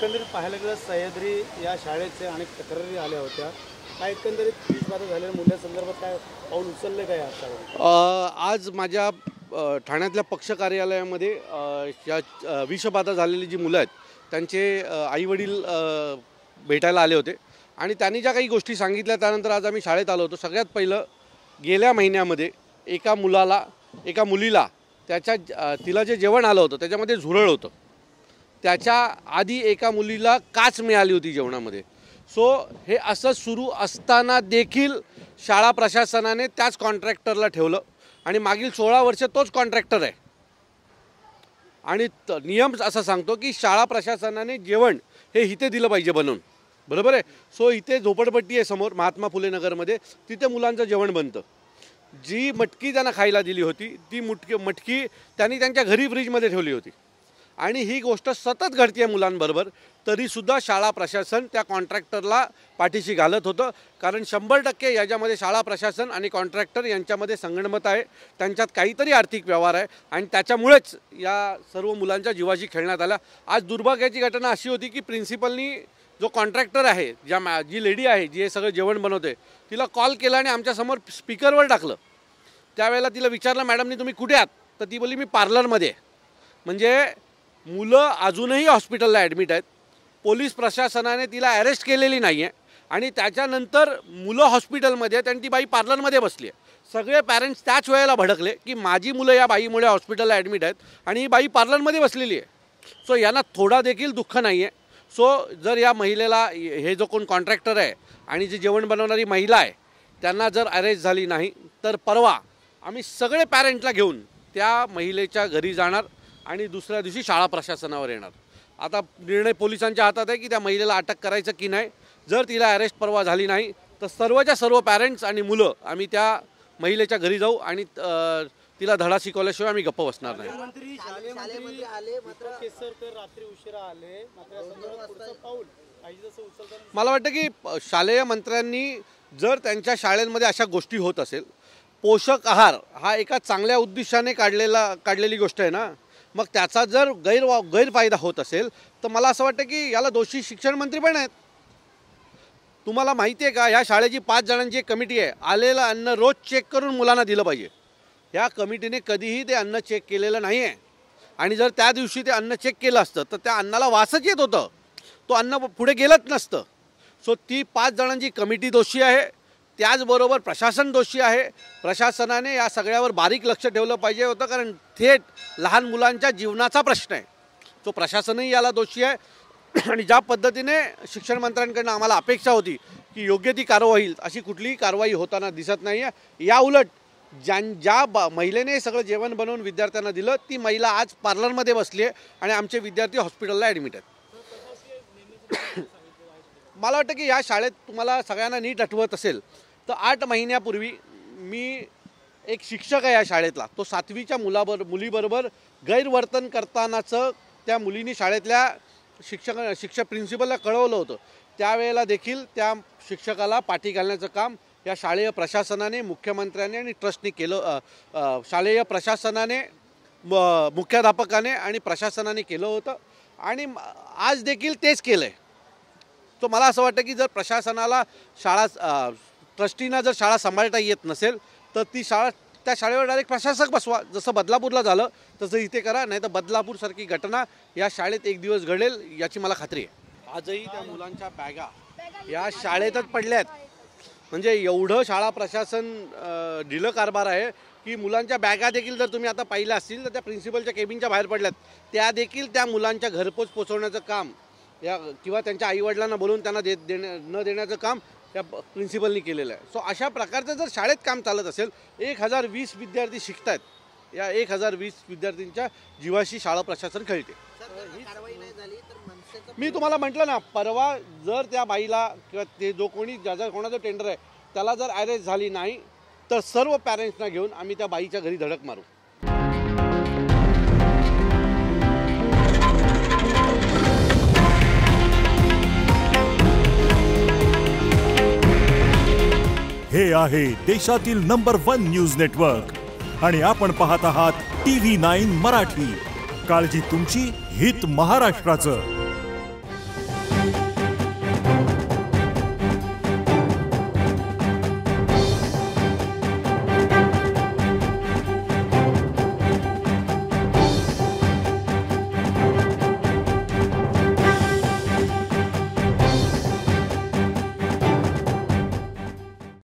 एकंदरीत पाहायला गेलं सह्याद्री या शाळेचे अनेक तक्रारी आल्या होत्या. काय एकंदरीत विषबाधा झालेल्या मुलांसंदर्भात काय पाऊल उचलले काय आज माझ्या ठाण्यातल्या पक्ष कार्यालयामध्ये या विषबाधा झालेली जी मुलं आहेत त्यांचे आईवडील भेटायला आले होते आणि त्यांनी ज्या काही गोष्टी सांगितल्या त्यानंतर आज आम्ही शाळेत आलो होतो. सगळ्यात पहिलं गेल्या महिन्यामध्ये एका मुलीला तिला जे जेवण आलं होतं त्याच्यामध्ये झुरळ होतं. त्याच्या आधी एका मुलीला काच मिळाली होती जेवणामध्ये. सो हे असं सुरू असताना देखील शाळा प्रशासनाने त्याच कॉन्ट्रॅक्टरला ठेवलं आणि मागील 16 वर्ष तोच कॉन्ट्रॅक्टर आहे. आणि नियम असा सांगतो की शाळा प्रशासनाने जेवण हे इथे दिलं पाहिजे बनवून, बरोबर आहे. सो इथे झोपडपट्टी आहे समोर महात्मा फुले नगरमध्ये, तिथे मुलांचं जेवण बनतं. जी मटकी त्यांना खायला दिली होती ती मटकी त्यांनी त्यांच्या घरी फ्रीजमध्ये ठेवली होती. आणि ही गोष्ट सतत घडते आहे मुलांबरोबर, तरीसुद्धा शाळा प्रशासन त्या कॉन्ट्रॅक्टरला पाठीशी घालत होतं. कारण 100% याच्यामध्ये शाळा प्रशासन आणि कॉन्ट्रॅक्टर यांच्यामध्ये संगनमत आहे, त्यांच्यात काहीतरी आर्थिक व्यवहार आहे आणि त्याच्यामुळेच या सर्व मुलांच्या जीवाशी खेळण्यात आला. आज दुर्भाग्याची घटना अशी होती की प्रिन्सिपलनी जो कॉन्ट्रॅक्टर आहे, जी लेडी आहे जी हे सगळं जेवण बनवते, तिला कॉल केला आणि आमच्यासमोर स्पीकरवर टाकलं. त्यावेळेला तिला विचारलं, मॅडमनी तुम्ही कुठे आहात? तर ती बोलली मी पार्लरमध्ये आहे. म्हणजे मुलं अजूनही हॉस्पिटलला ॲडमिट आहेत. पोलीस प्रशासनाने तिला अरेस्ट केलेली नाही आहे आणि त्याच्यानंतर मुलं हॉस्पिटलमध्ये आहेत आणि ती बाई पार्लरमध्ये बसली आहे. सगळे पॅरेंट्स त्याच वेळेला भडकले की माझी मुलं या बाईमुळे हॉस्पिटलला ॲडमिट आहेत आणि ही बाई पार्लरमध्ये बसलेली आहे. सो यांना थोडा देखील दुःख नाही आहे. सो जर या महिलेला, हे जो कोण कॉन्ट्रॅक्टर आहे आणि जी जेवण बनवणारी महिला आहे, त्यांना जर अरेस्ट झाली नाही तर परवा आम्ही सगळे पॅरेंटला घेऊन त्या महिलेच्या घरी जाणार आणि दुसऱ्या दिवशी शाळा प्रशासनावर येणार. आता निर्णय पोलिसांच्या हातात आहे की त्या महिलेला अटक करायचं की नाही. जर तिला अरेस्ट परवा झाली नाही तर सर्वच्या सर्व पॅरेंट्स आणि मुलं आम्ही त्या महिलेच्या घरी जाऊ आणि तिला धडा शिकवल्याशिवाय आम्ही गप्प बसणार नाही. मला वाटतं की शालेय मंत्र्यांनी जर त्यांच्या शाळेमध्ये अशा गोष्टी होत असेल, पोषक आहार हा एका चांगल्या उद्देशाने काढलेली गोष्ट आहे ना, मग त्याचा जर गैरफायदा होत असेल तर मला असं वाटतं की याला दोषी शिक्षण मंत्री पण आहेत. तुम्हाला माहिती आहे का, ह्या शाळेची 5 जणांची एक कमिटी आहे. आलेलं अन्न रोज चेक करून मुलांना दिलं पाहिजे. ह्या कमिटीने कधीही ते अन्न चेक केलेलं नाही आहे आणि जर त्या दिवशी ते अन्न चेक केलं असतं तर त्या अन्नाला वासच येत होतं, तो अन्न पुढे गेलंच नसतं. सो ती 5 जणांची कमिटी दोषी आहे. त्याचबरोबर प्रशासन दोषी आहे. प्रशासनाने या सगळ्यावर बारीक लक्ष ठेवलं पाहिजे होतं, कारण थेट लहान मुलांच्या जीवनाचा प्रश्न आहे. तो प्रशासनही याला दोषी आहे. आणि ज्या पद्धतीने शिक्षण मंत्र्यांकडून आम्हाला अपेक्षा होती की योग्य ती कारवाई होईल, अशी कुठलीही कारवाई होताना दिसत नाही आहे. या उलट ज्या महिलेने सगळं जेवण बनवून विद्यार्थ्यांना दिलं, ती महिला आज पार्लरमध्ये बसली आहे आणि आमचे विद्यार्थी हॉस्पिटलला ॲडमिट आहेत. मला वाटतं की या शाळेत तुम्हाला सगळ्यांना नीट आठवत असेल तर 8 महिन्यापूर्वी मी एक शिक्षक आहे या शाळेतला, तो 7वीच्या मुलीबरोबर गैरवर्तन करतानाचं त्या मुलीने शाळेतल्या शिक्षक प्रिन्सिपलला कळवलं होतं. त्यावेळेला देखील त्या शिक्षकाला पाठी घालण्याचं काम या शालेय प्रशासनाने, मुख्यमंत्र्यांनी आणि ट्रस्टने केलं. शालेय प्रशासनाने, मुख्याध्यापकाने आणि प्रशासनाने केलं होतं आणि आज देखील तेच केलं आहे. तो मला असं वाटतं की जर प्रशासनाला ट्रस्टीना जर शाळा सांभाळता येत नसेल तर त्या शाळेवर डायरेक्ट प्रशासक बसवा. जसं बदलापूरला झालं तसं इथे करा, नाही तर बदलापूरसारखी घटना या शाळेत एक दिवस घडेल याची मला खात्री आहे. आजही त्या मुलांच्या बॅगा या शाळेतच पडल्या आहेत. म्हणजे एवढं शाळा प्रशासन ढिलं कारभार आहे की मुलांच्या बॅगा देखील जर तुम्ही आता पाहिल्या असतील तर त्या प्रिन्सिपलच्या केबिनच्या बाहेर पडल्यात. त्या देखील त्या मुलांच्या घरपोच पोचवण्याचं काम किंवा त्यांच्या आईवडिलांना बोलून त्यांना न देण्याचं काम त्या प्रिन्सिपलनी केलेलं आहे. सो अशा प्रकारचं जर शाळेत काम चालत असेल, 1020 विद्यार्थी शिकत आहेत, या 1020 विद्यार्थ्यांच्या जीवाशी शाळा प्रशासन खेळते. मी तुम्हाला म्हटलं ना, परवा जर त्या बाईला किंवा ते कोणाचं टेंडर आहे त्याला जर अरेस्ट झाली नाही तर सर्व पॅरेंट्सना घेऊन आम्ही त्या बाईच्या घरी धडक मारू. हे आहे देशातील नंबर 1 न्यूज नेटवर्क आणि आपण पाहत आहात TV9 मराठी. काळजी तुमची, हित महाराष्ट्राचं.